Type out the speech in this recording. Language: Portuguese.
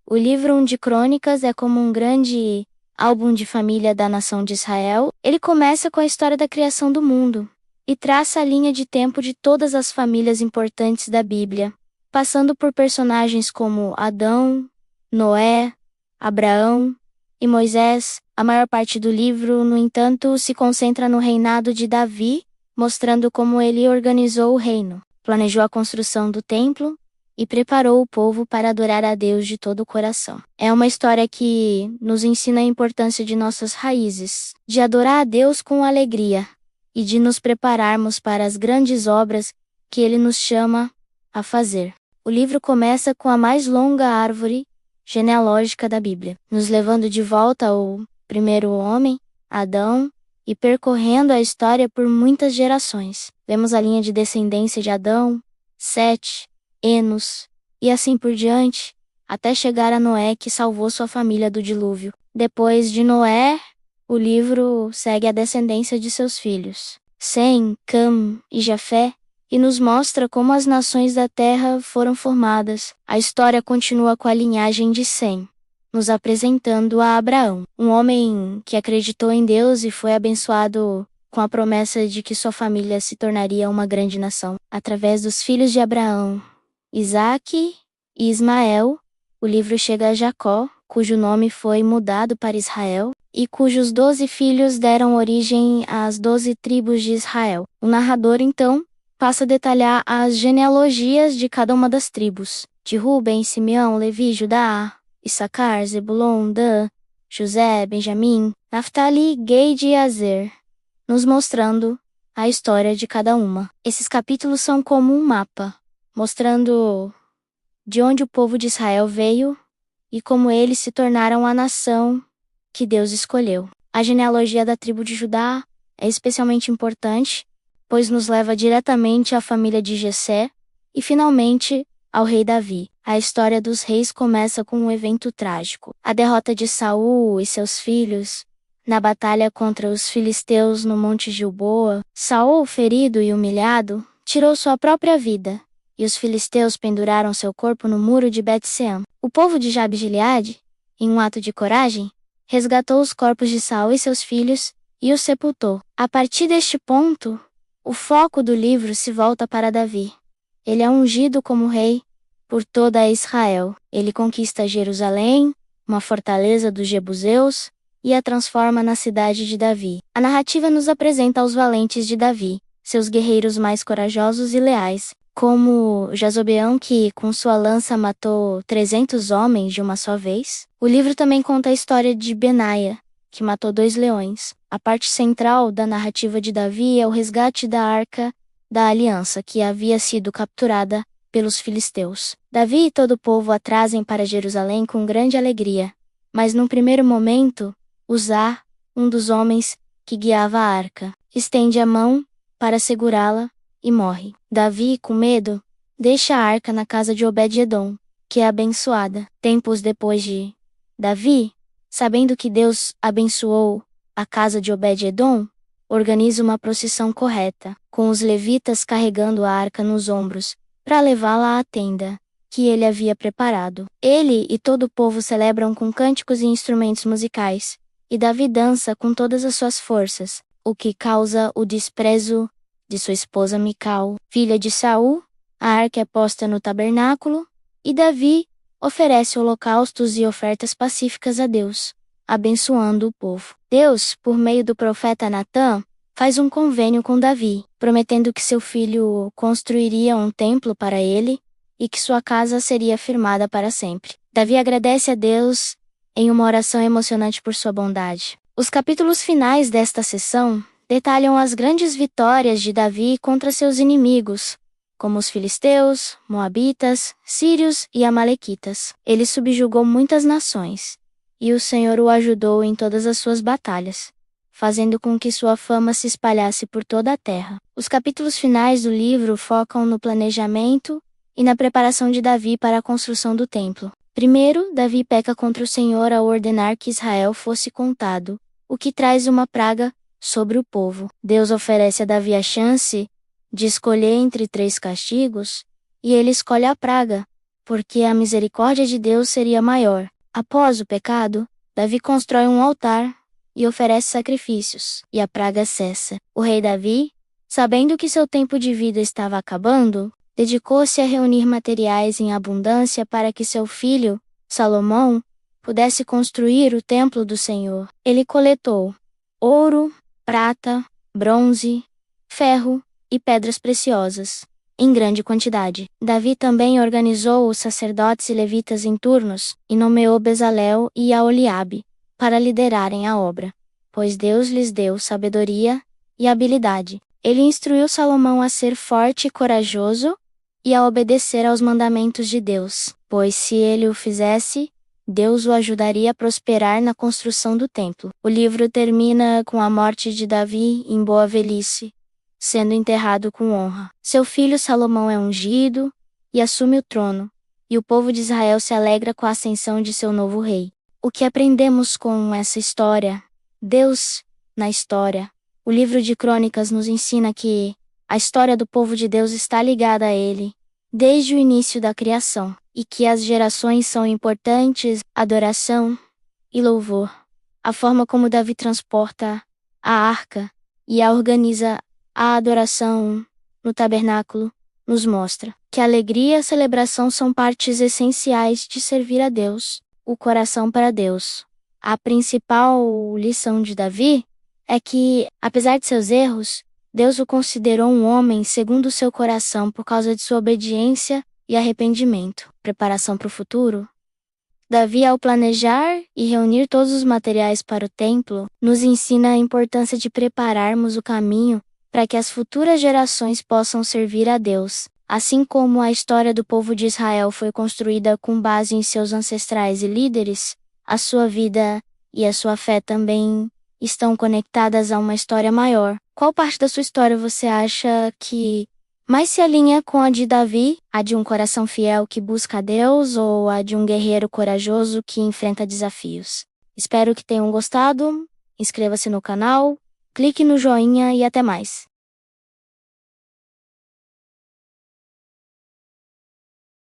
O livro 1 de Crônicas é como um grande álbum de família da nação de Israel. Ele começa com a história da criação do mundo e traça a linha de tempo de todas as famílias importantes da Bíblia, passando por personagens como Adão, Noé, Abraão e Moisés. A maior parte do livro, no entanto, se concentra no reinado de Davi, mostrando como ele organizou o reino, planejou a construção do templo e preparou o povo para adorar a Deus de todo o coração. É uma história que nos ensina a importância de nossas raízes, de adorar a Deus com alegria e de nos prepararmos para as grandes obras que Ele nos chama a fazer. O livro começa com a mais longa árvore genealógica da Bíblia, nos levando de volta ao primeiro homem, Adão, e percorrendo a história por muitas gerações. Vemos a linha de descendência de Adão, Sete, Enos, e assim por diante, até chegar a Noé, que salvou sua família do dilúvio. Depois de Noé, o livro segue a descendência de seus filhos, Sem, Cam e Jafé, e nos mostra como as nações da terra foram formadas. A história continua com a linhagem de Sem, nos apresentando a Abraão, um homem que acreditou em Deus e foi abençoado com a promessa de que sua família se tornaria uma grande nação. Através dos filhos de Abraão, Isaque e Ismael, o livro chega a Jacó, cujo nome foi mudado para Israel, e cujos 12 filhos deram origem às 12 tribos de Israel. O narrador, então, passa a detalhar as genealogias de cada uma das tribos, de Ruben, Simeão, Levi, Judá, Issacar, Zebulon, Dan, José, Benjamim, Naftali, Gade e Azer, nos mostrando a história de cada uma. Esses capítulos são como um mapa, mostrando de onde o povo de Israel veio e como eles se tornaram a nação que Deus escolheu. A genealogia da tribo de Judá é especialmente importante, pois nos leva diretamente à família de Jessé e, finalmente, ao rei Davi. A história dos reis começa com um evento trágico: a derrota de Saul e seus filhos na batalha contra os filisteus no Monte Gilboa. Saul, ferido e humilhado, tirou sua própria vida, e os filisteus penduraram seu corpo no muro de Bet-Sean. O povo de Jabe-Gileade, em um ato de coragem, resgatou os corpos de Saul e seus filhos e os sepultou. A partir deste ponto, o foco do livro se volta para Davi. Ele é ungido como rei por toda Israel. Ele conquista Jerusalém, uma fortaleza dos jebuseus, e a transforma na cidade de Davi. A narrativa nos apresenta os valentes de Davi, seus guerreiros mais corajosos e leais, como Jazobeão, que com sua lança matou 300 homens de uma só vez. O livro também conta a história de Benaia, que matou 2 leões. A parte central da narrativa de Davi é o resgate da Arca da Aliança, que havia sido capturada pelos filisteus. Davi e todo o povo a trazem para Jerusalém com grande alegria, mas num primeiro momento, Uzá, um dos homens que guiava a arca, estende a mão para segurá-la e morre. Davi, com medo, deixa a arca na casa de Obed-Edom, que é abençoada. Tempos depois de Davi, sabendo que Deus abençoou a casa de Obed-Edom, organiza uma procissão correta, com os levitas carregando a arca nos ombros, para levá-la à tenda que ele havia preparado. Ele e todo o povo celebram com cânticos e instrumentos musicais, e Davi dança com todas as suas forças, o que causa o desprezo de sua esposa Mical, filha de Saul. A arca é posta no tabernáculo, e Davi oferece holocaustos e ofertas pacíficas a Deus, abençoando o povo. Deus, por meio do profeta Natã, faz um convênio com Davi, prometendo que seu filho construiria um templo para ele e que sua casa seria firmada para sempre. Davi agradece a Deus em uma oração emocionante por sua bondade. Os capítulos finais desta seção detalham as grandes vitórias de Davi contra seus inimigos, como os filisteus, moabitas, sírios e amalequitas. Ele subjugou muitas nações, e o Senhor o ajudou em todas as suas batalhas, fazendo com que sua fama se espalhasse por toda a terra. Os capítulos finais do livro focam no planejamento e na preparação de Davi para a construção do templo. Primeiro, Davi peca contra o Senhor ao ordenar que Israel fosse contado, o que traz uma praga sobre o povo. Deus oferece a Davi a chance de escolher entre 3 castigos, e ele escolhe a praga, porque a misericórdia de Deus seria maior. Após o pecado, Davi constrói um altar e oferece sacrifícios, e a praga cessa. O rei Davi, sabendo que seu tempo de vida estava acabando, dedicou-se a reunir materiais em abundância para que seu filho, Salomão, pudesse construir o templo do Senhor. Ele coletou ouro, prata, bronze, ferro e pedras preciosas, em grande quantidade. Davi também organizou os sacerdotes e levitas em turnos e nomeou Bezalel e Aholiabe para liderarem a obra, pois Deus lhes deu sabedoria e habilidade. Ele instruiu Salomão a ser forte e corajoso e a obedecer aos mandamentos de Deus, pois se ele o fizesse, Deus o ajudaria a prosperar na construção do templo. O livro termina com a morte de Davi em boa velhice, sendo enterrado com honra. Seu filho Salomão é ungido e assume o trono, e o povo de Israel se alegra com a ascensão de seu novo rei. O que aprendemos com essa história? Deus, na história. O livro de Crônicas nos ensina que a história do povo de Deus está ligada a ele, desde o início da criação, e que as gerações são importantes, adoração e louvor. A forma como Davi transporta a arca e a organiza a adoração no tabernáculo nos mostra que a alegria e a celebração são partes essenciais de servir a Deus, o coração para Deus. A principal lição de Davi é que, apesar de seus erros, Deus o considerou um homem segundo o seu coração por causa de sua obediência e arrependimento. Preparação para o futuro? Davi, ao planejar e reunir todos os materiais para o templo, nos ensina a importância de prepararmos o caminho para que as futuras gerações possam servir a Deus. Assim como a história do povo de Israel foi construída com base em seus ancestrais e líderes, a sua vida e a sua fé também estão conectadas a uma história maior. Qual parte da sua história você acha que mais se alinha com a de Davi, a de um coração fiel que busca a Deus ou a de um guerreiro corajoso que enfrenta desafios? Espero que tenham gostado, inscreva-se no canal, clique no joinha e até mais.